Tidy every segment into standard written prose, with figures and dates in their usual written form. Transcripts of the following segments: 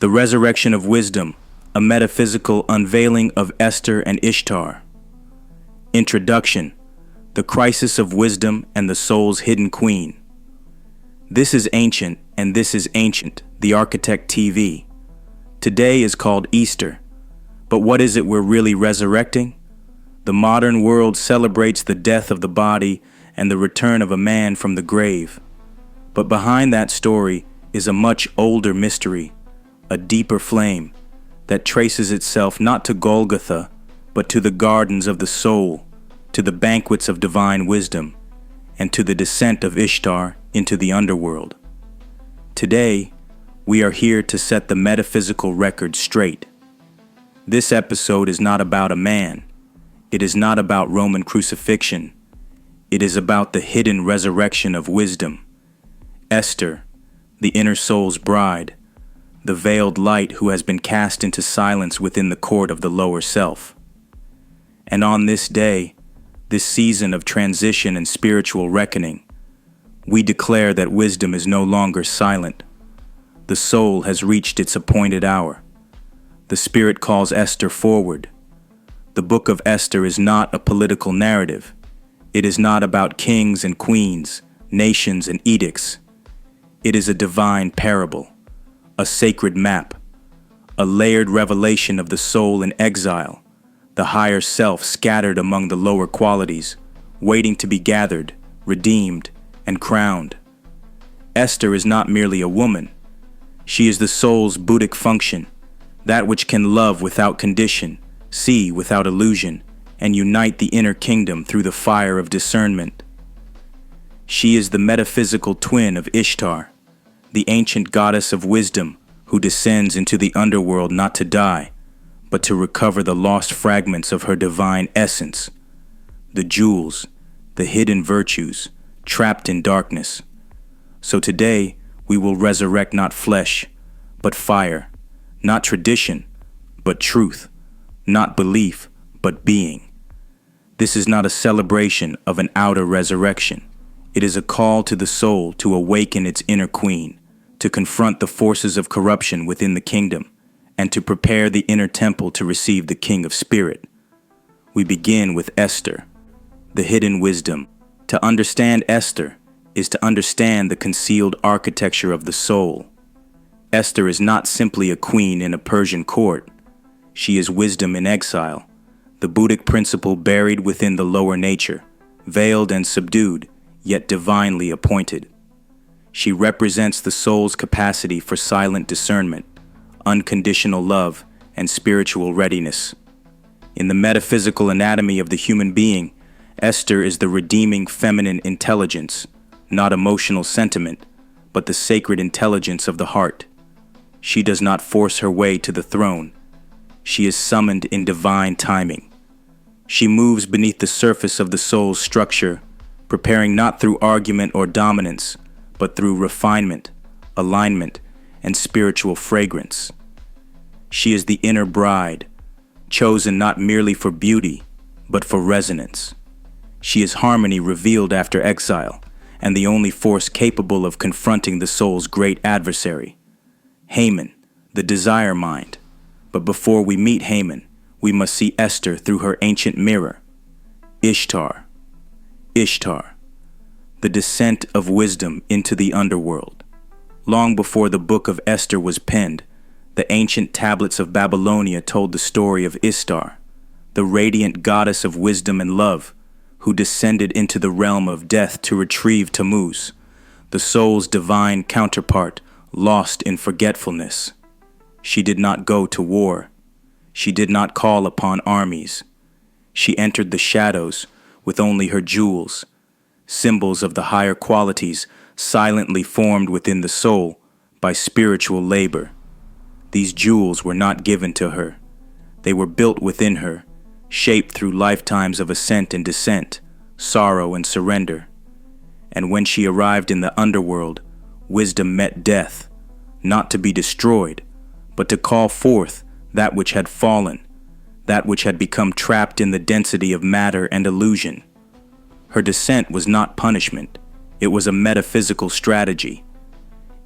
The Resurrection of Wisdom, a Metaphysical Unveiling of Esther and Ishtar. Introduction: The Crisis of Wisdom and the Soul's Hidden Queen. This is ancient, and this is ancient, the Architect TV. Today is called Easter, but what is it we're really resurrecting? The modern world celebrates the death of the body and the return of a man from the grave. But behind that story is a much older mystery, a deeper flame that traces itself not to Golgotha, but to the gardens of the soul, to the banquets of divine wisdom, and to the descent of Ishtar into the underworld. Today, we are here to set the metaphysical record straight. This episode is not about a man. It is not about Roman crucifixion. It is about the hidden resurrection of wisdom. Esther, the inner soul's bride, the veiled light who has been cast into silence within the court of the lower self. And on this day, this season of transition and spiritual reckoning, we declare that wisdom is no longer silent. The soul has reached its appointed hour. The Spirit calls Esther forward. The book of Esther is not a political narrative. It is not about kings and queens, nations and edicts. It is a divine parable, a sacred map, a layered revelation of the soul in exile, the higher self scattered among the lower qualities, waiting to be gathered, redeemed, and crowned. Esther is not merely a woman. She is the soul's Buddhic function, that which can love without condition, see without illusion, and unite the inner kingdom through the fire of discernment. She is the metaphysical twin of Ishtar, the ancient goddess of wisdom who descends into the underworld not to die, but to recover the lost fragments of her divine essence, the jewels, the hidden virtues, trapped in darkness. So today, we will resurrect not flesh, but fire, not tradition, but truth, not belief, but being. This is not a celebration of an outer resurrection. It is a call to the soul to awaken its inner queen, to confront the forces of corruption within the kingdom, and to prepare the inner temple to receive the King of Spirit. We begin with Esther, the hidden wisdom. To understand Esther is to understand the concealed architecture of the soul. Esther is not simply a queen in a Persian court. She is wisdom in exile, the Buddhic principle buried within the lower nature, veiled and subdued, yet divinely appointed. She represents the soul's capacity for silent discernment, unconditional love, and spiritual readiness. In the metaphysical anatomy of the human being, Esther is the redeeming feminine intelligence, not emotional sentiment, but the sacred intelligence of the heart. She does not force her way to the throne. She is summoned in divine timing. She moves beneath the surface of the soul's structure, preparing not through argument or dominance, but through refinement, alignment, and spiritual fragrance. She is the inner bride, chosen not merely for beauty, but for resonance. She is harmony revealed after exile, and the only force capable of confronting the soul's great adversary, Haman, the desire mind. But before we meet Haman, we must see Esther through her ancient mirror, Ishtar. Ishtar, the descent of wisdom into the underworld. Long before the book of Esther was penned, the ancient tablets of Babylonia told the story of Ishtar, the radiant goddess of wisdom and love, who descended into the realm of death to retrieve Tammuz, the soul's divine counterpart, lost in forgetfulness. She did not go to war. She did not call upon armies. She entered the shadows with only her jewels, symbols of the higher qualities silently formed within the soul by spiritual labor. These jewels were not given to her. They were built within her, shaped through lifetimes of ascent and descent, sorrow and surrender. And when she arrived in the underworld, wisdom met death, not to be destroyed, but to call forth that which had fallen, that which had become trapped in the density of matter and illusion. Her descent was not punishment, it was a metaphysical strategy.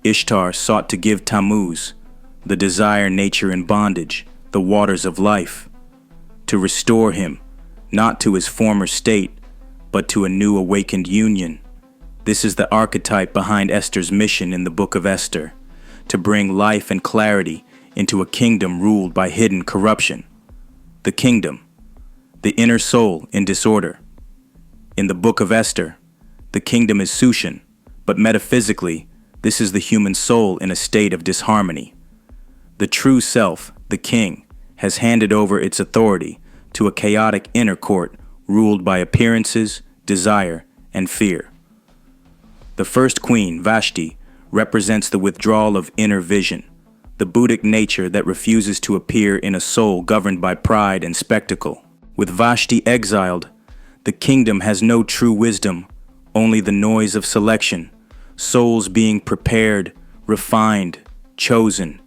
Ishtar sought to give Tammuz, the desire nature in bondage, the waters of life, to restore him, not to his former state, but to a new awakened union. This is the archetype behind Esther's mission in the Book of Esther, to bring life and clarity into a kingdom ruled by hidden corruption. The kingdom, the inner soul in disorder. In the Book of Esther, the kingdom is Sushan, but metaphysically, this is the human soul in a state of disharmony. The true self, the king, has handed over its authority to a chaotic inner court ruled by appearances, desire, and fear. The first queen, Vashti, represents the withdrawal of inner vision, the Buddhic nature that refuses to appear in a soul governed by pride and spectacle. With Vashti exiled, the kingdom has no true wisdom, only the noise of selection, souls being prepared, refined, chosen.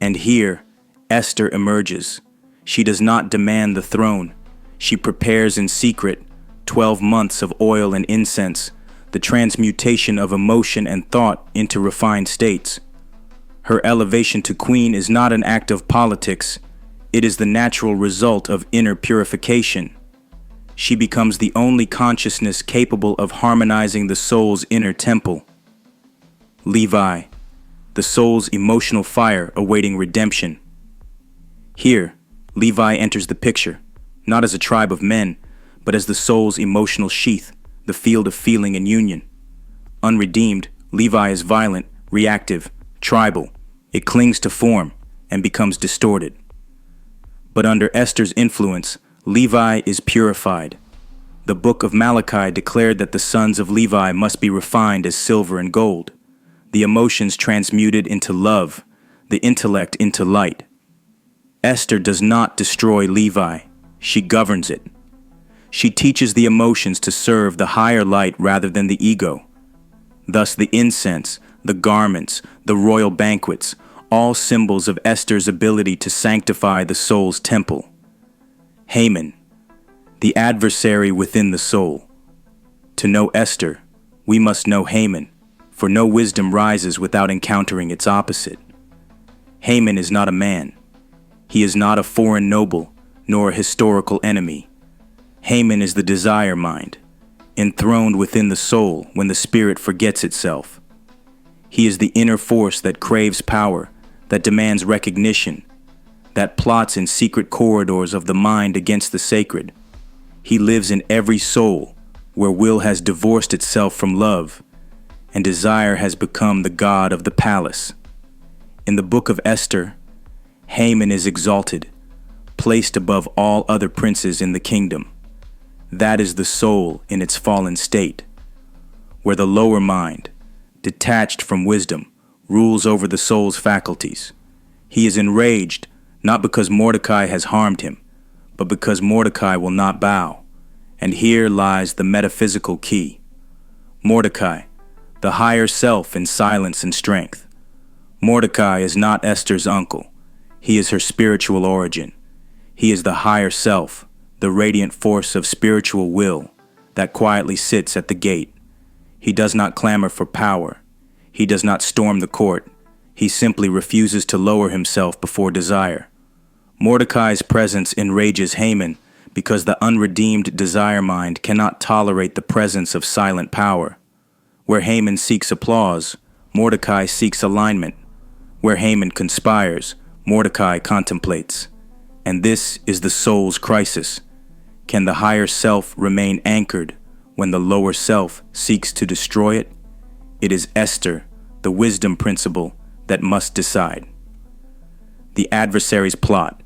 And here, Esther emerges. She does not demand the throne. She prepares in secret 12 months of oil and incense, the transmutation of emotion and thought into refined states. Her elevation to queen is not an act of politics. It is the natural result of inner purification. She becomes the only consciousness capable of harmonizing the soul's inner temple. Levi, the soul's emotional fire awaiting redemption. Here, Levi enters the picture, not as a tribe of men, but as the soul's emotional sheath, the field of feeling and union. Unredeemed, Levi is violent, reactive, tribal. It clings to form and becomes distorted. But under Esther's influence, Levi is purified. The book of Malachi declared that the sons of Levi must be refined as silver and gold, the emotions transmuted into love, the intellect into light. Esther does not destroy Levi, she governs it. She teaches the emotions to serve the higher light rather than the ego. Thus the incense, the garments, the royal banquets, all symbols of Esther's ability to sanctify the soul's temple. Haman, the adversary within the soul. To know Esther, we must know Haman, for no wisdom rises without encountering its opposite. Haman is not a man. He is not a foreign noble, nor a historical enemy. Haman is the desire mind, enthroned within the soul when the spirit forgets itself. He is the inner force that craves power, that demands recognition, that plots in secret corridors of the mind against the sacred. He lives in every soul, where will has divorced itself from love, and desire has become the god of the palace. In the Book of Esther, Haman is exalted, placed above all other princes in the kingdom. That is the soul in its fallen state, where the lower mind, detached from wisdom, rules over the soul's faculties. He is enraged, not because Mordecai has harmed him, but because Mordecai will not bow. And here lies the metaphysical key. Mordecai, the higher self in silence and strength. Mordecai is not Esther's uncle. He is her spiritual origin. He is the higher self, the radiant force of spiritual will that quietly sits at the gate. He does not clamor for power. He does not storm the court. He simply refuses to lower himself before desire. Mordecai's presence enrages Haman because the unredeemed desire mind cannot tolerate the presence of silent power. Where Haman seeks applause, Mordecai seeks alignment. Where Haman conspires, Mordecai contemplates. And this is the soul's crisis. Can the higher self remain anchored when the lower self seeks to destroy it? It is Esther, the wisdom principle, that must decide. The adversary's plot,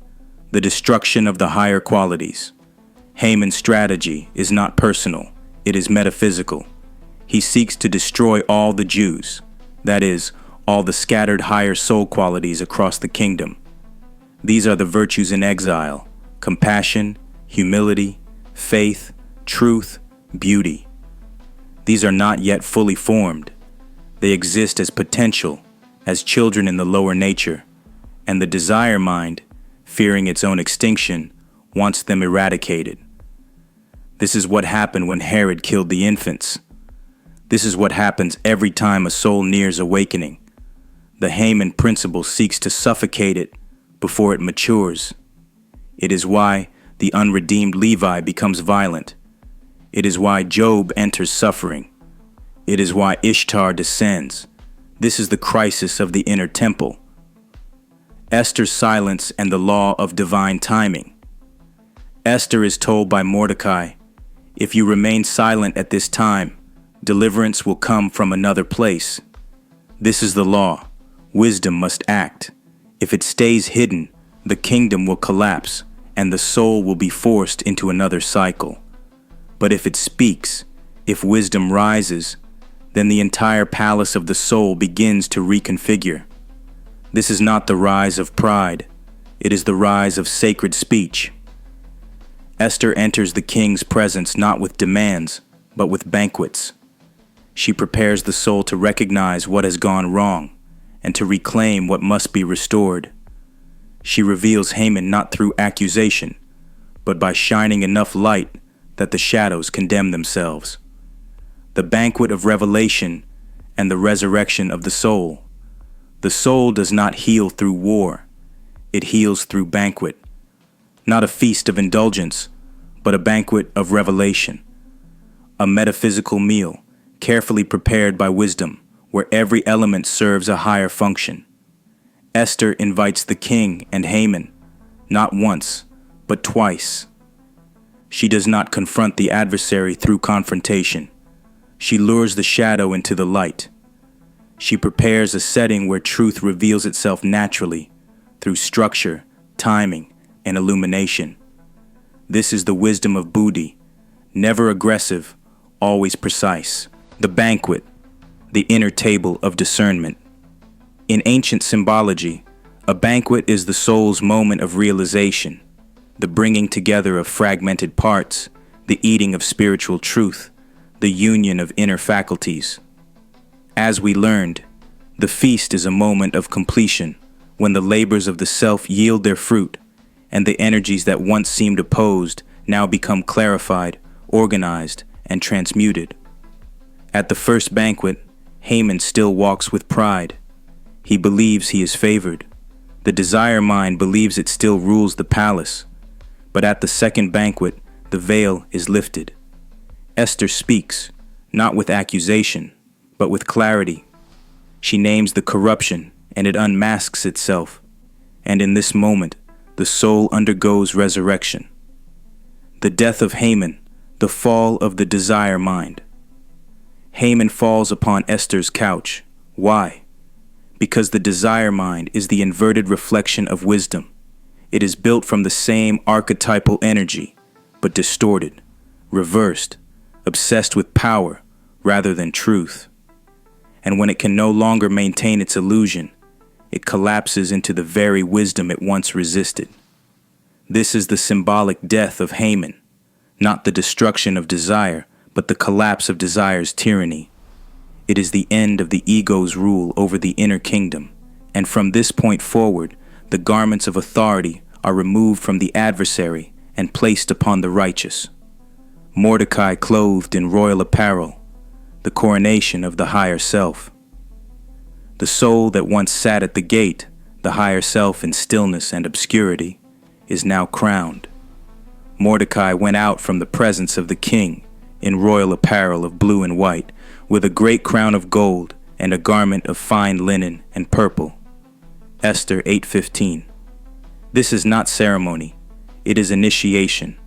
the destruction of the higher qualities. Haman's strategy is not personal, it is metaphysical. He seeks to destroy all the Jews, that is, all the scattered higher soul qualities across the kingdom. These are the virtues in exile: compassion, humility, faith, truth, beauty. These are not yet fully formed. They exist as potential, as children in the lower nature, and the desire mind, fearing its own extinction, wants them eradicated. This is what happened when Herod killed the infants. This is what happens every time a soul nears awakening. The Haman principle seeks to suffocate it before it matures. It is why the unredeemed Levi becomes violent. It is why Job enters suffering. It is why Ishtar descends. This is the crisis of the inner temple. Esther's silence and the law of divine timing. Esther is told by Mordecai, "If you remain silent at this time, deliverance will come from another place." This is the law. Wisdom must act. If it stays hidden, the kingdom will collapse, and the soul will be forced into another cycle. But if it speaks, if wisdom rises, then the entire palace of the soul begins to reconfigure. This is not the rise of pride. It is the rise of sacred speech. Esther enters the king's presence not with demands, but with banquets. She prepares the soul to recognize what has gone wrong and to reclaim what must be restored. She reveals Haman not through accusation, but by shining enough light that the shadows condemn themselves. The banquet of revelation and the resurrection of the soul. The soul does not heal through war. It heals through banquet. Not a feast of indulgence, but a banquet of revelation. A metaphysical meal, carefully prepared by wisdom, where every element serves a higher function. Esther invites the king and Haman, not once, but twice. She does not confront the adversary through confrontation. She lures the shadow into the light. She prepares a setting where truth reveals itself naturally, through structure, timing, and illumination. This is the wisdom of Buddhi, never aggressive, always precise. The banquet, the inner table of discernment. In ancient symbology, a banquet is the soul's moment of realization, the bringing together of fragmented parts, the eating of spiritual truth, the union of inner faculties. As we learned, the feast is a moment of completion, when the labors of the self yield their fruit, and the energies that once seemed opposed now become clarified, organized, and transmuted. At the first banquet, Haman still walks with pride. He believes he is favored. The desire mind believes it still rules the palace. But at the second banquet, the veil is lifted. Esther speaks, not with accusation, but with clarity. She names the corruption, and it unmasks itself. And in this moment, the soul undergoes resurrection. The death of Haman, the fall of the desire mind. Haman falls upon Esther's couch. Why? Because the desire mind is the inverted reflection of wisdom. It is built from the same archetypal energy, but distorted, reversed, obsessed with power rather than truth. And when it can no longer maintain its illusion, it collapses into the very wisdom it once resisted. This is the symbolic death of Haman, not the destruction of desire, but the collapse of desire's tyranny. It is the end of the ego's rule over the inner kingdom, and from this point forward, the garments of authority are removed from the adversary and placed upon the righteous. Mordecai clothed in royal apparel, the coronation of the higher self. The soul that once sat at the gate, the higher self in stillness and obscurity, is now crowned. Mordecai went out from the presence of the king in royal apparel of blue and white, with a great crown of gold and a garment of fine linen and purple. Esther 8:15. This is not ceremony, it is initiation.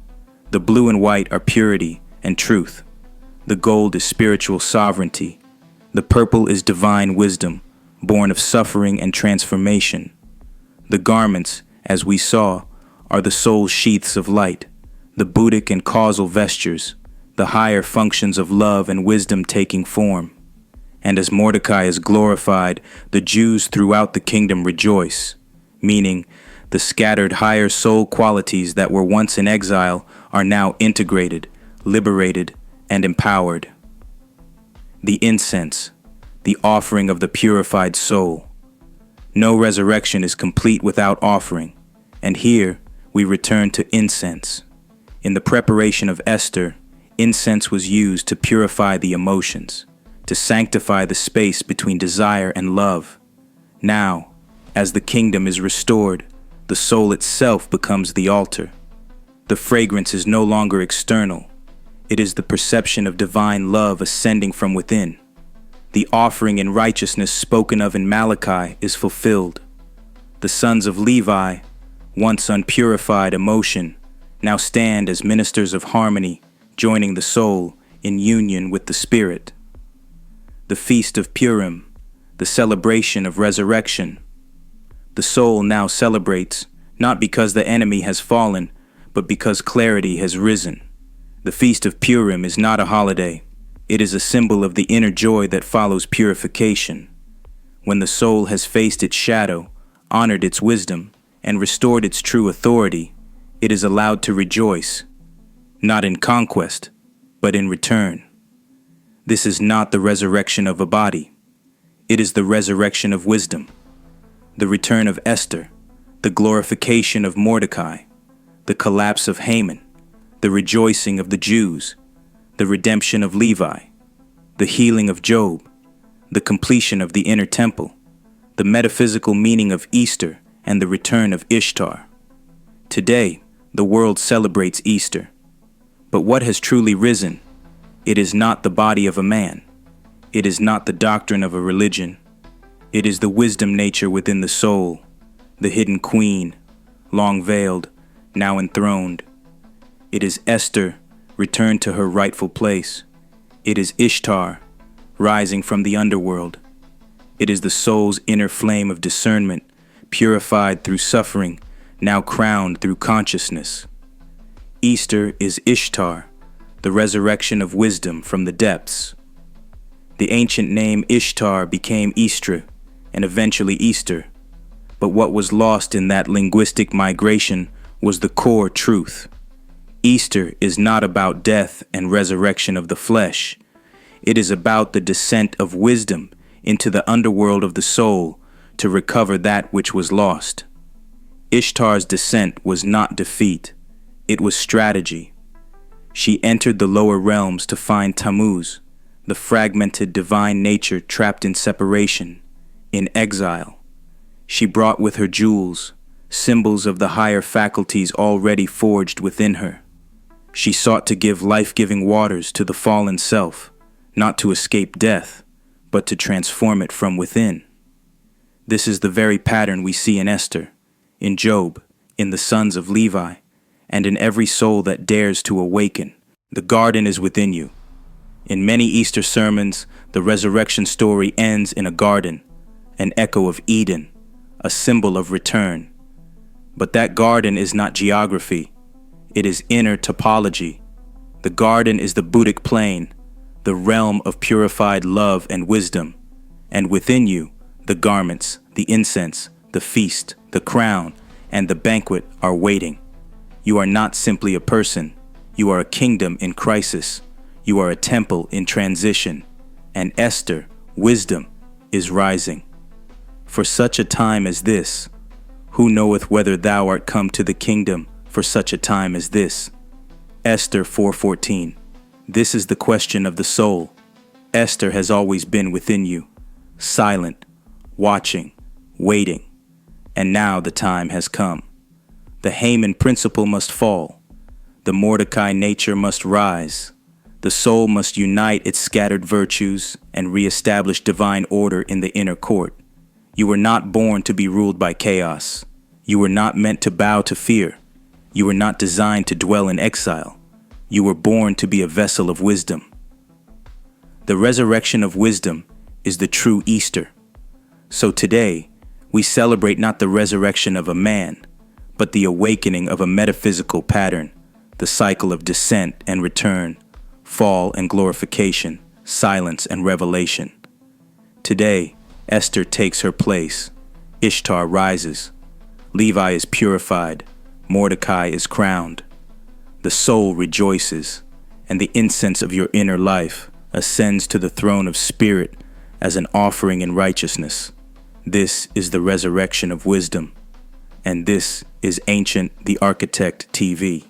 The blue and white are purity and truth. The gold is spiritual sovereignty. The purple is divine wisdom, born of suffering and transformation. The garments, as we saw, are the soul's sheaths of light, the Buddhic and causal vestures, the higher functions of love and wisdom taking form. And as Mordecai is glorified, the Jews throughout the kingdom rejoice, meaning the scattered higher soul qualities that were once in exile are now integrated, liberated, and empowered. The incense, the offering of the purified soul. No resurrection is complete without offering, and here we return to incense. In the preparation of Esther, incense was used to purify the emotions, to sanctify the space between desire and love. Now, as the kingdom is restored, the soul itself becomes the altar. The fragrance is no longer external. It is the perception of divine love ascending from within. The offering in righteousness spoken of in Malachi is fulfilled. The sons of Levi, once unpurified emotion, now stand as ministers of harmony, joining the soul in union with the spirit. The Feast of Purim, the celebration of resurrection. The soul now celebrates, not because the enemy has fallen, but because clarity has risen. The Feast of Purim is not a holiday. It is a symbol of the inner joy that follows purification. When the soul has faced its shadow, honored its wisdom, and restored its true authority, it is allowed to rejoice, not in conquest, but in return. This is not the resurrection of a body. It is the resurrection of wisdom, the return of Esther, the glorification of Mordecai, the collapse of Haman, the rejoicing of the Jews, the redemption of Levi, the healing of Job, the completion of the inner temple, the metaphysical meaning of Easter, and the return of Ishtar. Today, the world celebrates Easter. But what has truly risen? It is not the body of a man. It is not the doctrine of a religion. It is the wisdom nature within the soul, the hidden queen, long veiled, now enthroned. It is Esther, returned to her rightful place. It is Ishtar, rising from the underworld. It is the soul's inner flame of discernment, purified through suffering, now crowned through consciousness. Easter is Ishtar, the resurrection of wisdom from the depths. The ancient name Ishtar became Istra, and eventually Easter. But what was lost in that linguistic migration was the core truth. Easter is not about death and resurrection of the flesh. It is about the descent of wisdom into the underworld of the soul to recover that which was lost. Ishtar's descent was not defeat. It was strategy. She entered the lower realms to find Tammuz, the fragmented divine nature trapped in separation, in exile. She brought with her jewels, symbols of the higher faculties already forged within her. She sought to give life-giving waters to the fallen self, not to escape death, but to transform it from within. This is the very pattern we see in Esther, in Job, in the sons of Levi, and in every soul that dares to awaken. The garden is within you. In many Easter sermons, the resurrection story ends in a garden, an echo of Eden, a symbol of return. But that garden is not geography. It is inner topology. The garden is the Buddhic plane, the realm of purified love and wisdom. And within you, the garments, the incense, the feast, the crown, and the banquet are waiting. You are not simply a person. You are a kingdom in crisis. You are a temple in transition. And Esther, wisdom, is rising. For such a time as this, who knoweth whether thou art come to the kingdom for such a time as this? Esther 4:14. This is the question of the soul. Esther has always been within you, silent, watching, waiting. And now the time has come. The Haman principle must fall. The Mordecai nature must rise. The soul must unite its scattered virtues and reestablish divine order in the inner court. You were not born to be ruled by chaos. You were not meant to bow to fear. You were not designed to dwell in exile. You were born to be a vessel of wisdom. The resurrection of wisdom is the true Easter. So today, we celebrate not the resurrection of a man, but the awakening of a metaphysical pattern, the cycle of descent and return, fall and glorification, silence and revelation. Today, Esther takes her place. Ishtar rises. Levi is purified. Mordecai is crowned. The soul rejoices, and the incense of your inner life ascends to the throne of spirit as an offering in righteousness. This is the resurrection of wisdom, and this is Ancient the Architect TV.